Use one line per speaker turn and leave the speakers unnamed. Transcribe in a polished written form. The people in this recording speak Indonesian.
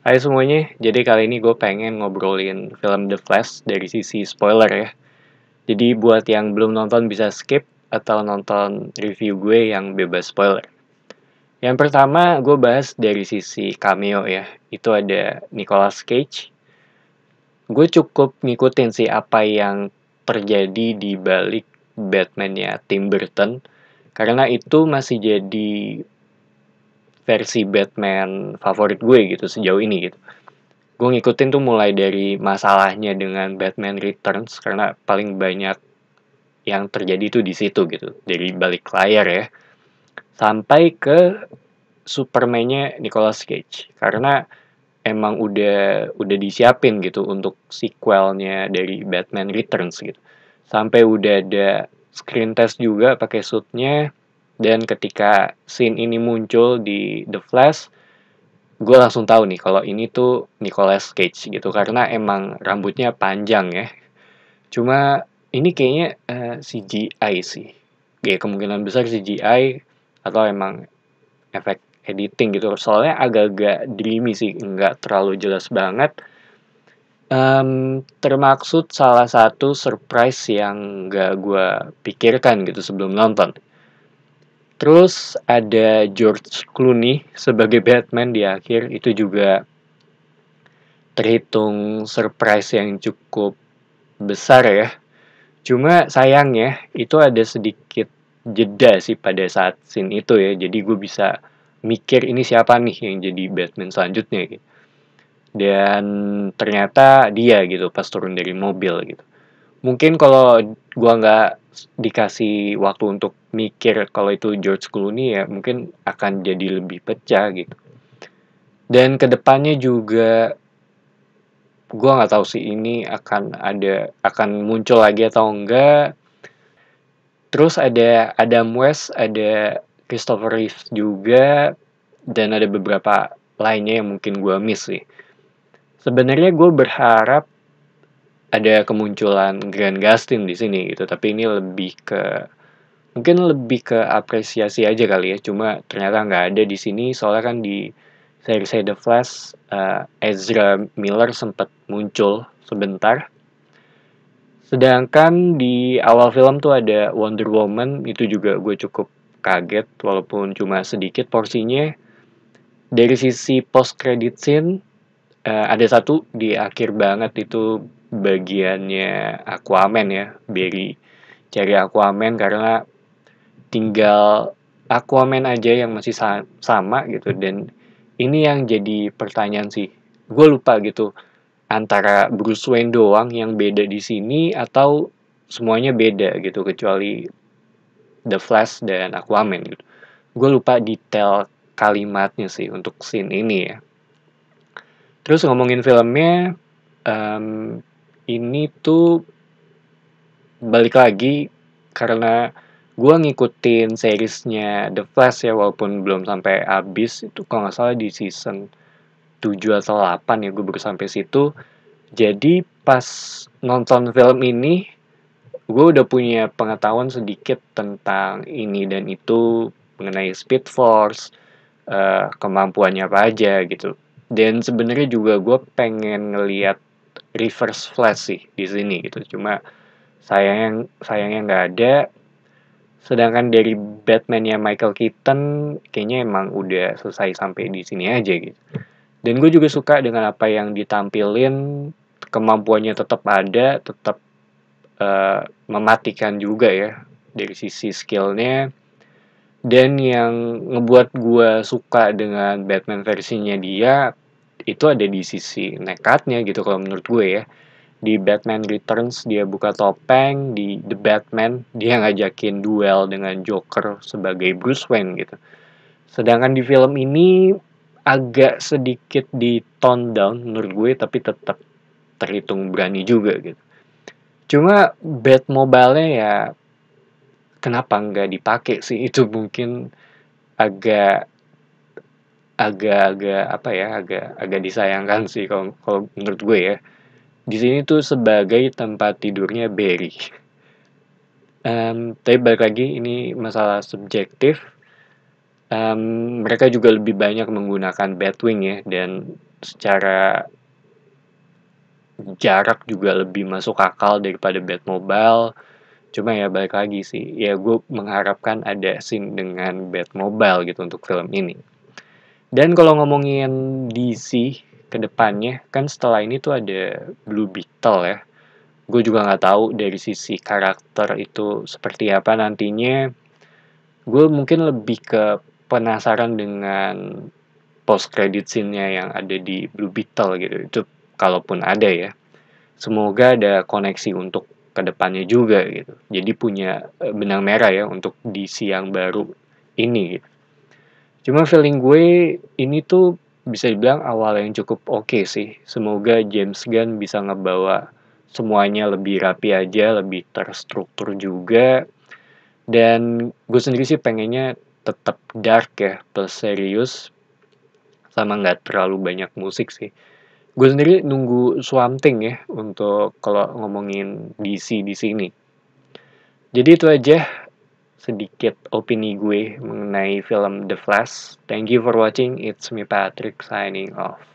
Hai semuanya, jadi kali ini gue pengen ngobrolin film The Flash dari sisi spoiler ya. Jadi buat yang belum nonton bisa skip atau nonton review gue yang bebas spoiler. Yang pertama gue bahas dari sisi cameo ya. Itu ada Nicolas Cage. Gue cukup ngikutin sih apa yang terjadi di balik Batman-nya Tim Burton. Karena itu masih jadi versi Batman favorit gue gitu sejauh ini gitu. Gue ngikutin tuh mulai dari masalahnya dengan Batman Returns karena paling banyak yang terjadi tuh di situ gitu, dari balik layar ya, sampai ke Superman-nya Nicolas Cage karena emang udah disiapin gitu untuk sequelnya dari Batman Returns gitu. Sampai udah ada screen test juga pakai suitnya, dan ketika scene ini muncul di The Flash, gue langsung tahu nih kalau ini tuh Nicolas Cage gitu karena emang rambutnya panjang ya. Cuma ini kayaknya CGI sih. Ya kemungkinan besar CGI atau emang efek editing gitu. Soalnya agak-agak dreamy sih, nggak terlalu jelas banget. Termaksud salah satu surprise yang nggak gue pikirkan gitu sebelum nonton. Terus ada George Clooney sebagai Batman di akhir, itu juga terhitung surprise yang cukup besar ya. Cuma sayangnya itu ada sedikit jeda sih pada saat scene itu ya. Jadi gue bisa mikir ini siapa nih yang jadi Batman selanjutnya gitu. Dan ternyata dia gitu pas turun dari mobil gitu. Mungkin kalau gue nggak dikasih waktu untuk mikir kalau itu George Clooney ya mungkin akan jadi lebih pecah gitu. Dan kedepannya juga gue nggak tahu sih ini akan muncul lagi atau enggak. Terus ada Adam West, ada Christopher Reeve juga, dan ada beberapa lainnya yang mungkin gue miss sih. Sebenarnya gue berharap ada kemunculan Grant Gustin di sini gitu, tapi ini mungkin lebih ke apresiasi aja kali ya. Cuma ternyata nggak ada di sini, soalnya kan di seri The Flash, Ezra Miller sempat muncul sebentar. Sedangkan di awal film tuh ada Wonder Woman, itu juga gue cukup kaget walaupun cuma sedikit porsinya. Dari sisi post credit scene, ada satu di akhir banget itu bagiannya Aquaman ya, Barry cari Aquaman karena tinggal Aquaman aja yang masih sama gitu, dan ini yang jadi pertanyaan sih. Gue lupa gitu antara Bruce Wayne doang yang beda di sini atau semuanya beda gitu kecuali The Flash dan Aquaman gitu. Gue lupa detail kalimatnya sih untuk scene ini ya. Terus ngomongin filmnya, ini tuh balik lagi karena gue ngikutin seriesnya The Flash ya walaupun belum sampai habis, itu kalau nggak salah di season 7 atau 8 ya gue baru sampai situ. Jadi pas nonton film ini, gue udah punya pengetahuan sedikit tentang ini dan itu mengenai Speed Force, kemampuannya apa aja gitu. Dan sebenarnya juga gue pengen ngeliat Reverse Flash sih di sini gitu. Cuma sayangnya nggak ada. Sedangkan dari Batman-nya Michael Keaton kayaknya emang udah selesai sampai di sini aja gitu. Dan gue juga suka dengan apa yang ditampilin, kemampuannya tetap ada, tetap mematikan juga ya dari sisi skillnya. Dan yang ngebuat gue suka dengan Batman versinya dia itu ada di sisi nekatnya gitu kalau menurut gue ya. Di Batman Returns dia buka topeng, di The Batman dia ngajakin duel dengan Joker sebagai Bruce Wayne gitu. Sedangkan di film ini agak sedikit di tone down menurut gue, tapi tetap terhitung berani juga gitu. Cuma Batmobile-nya ya kenapa nggak dipakai sih, itu mungkin agak agak-agak apa ya, agak disayangkan sih kalau kalau menurut gue ya. Di sini tuh sebagai tempat tidurnya Barry. Tapi balik lagi ini masalah subjektif. Mereka juga lebih banyak menggunakan Batwing ya, dan secara jarak juga lebih masuk akal daripada Batmobile. Cuma ya balik lagi sih, ya gue mengharapkan ada scene dengan Batmobile gitu untuk film ini. Dan kalau ngomongin DC ke depannya, kan setelah ini tuh ada Blue Beetle ya. Gue juga nggak tahu dari sisi karakter itu seperti apa nantinya. Gue mungkin lebih ke penasaran dengan post credit scene-nya yang ada di Blue Beetle gitu. Itu kalaupun ada ya. Semoga ada koneksi untuk kedepannya juga gitu. Jadi punya benang merah ya untuk DC yang baru ini gitu. Cuma feeling gue ini tuh bisa dibilang awal yang cukup oke sih. Semoga James Gunn bisa ngebawa semuanya lebih rapi aja, lebih terstruktur juga. Dan gue sendiri sih pengennya tetap dark ya, plus serius, sama nggak terlalu banyak musik sih. Gue sendiri nunggu Swamp Thing ya untuk kalau ngomongin DC di sini. Jadi itu aja sedikit opini gue mengenai film The Flash. Thank you for watching. It's me Patrick signing off.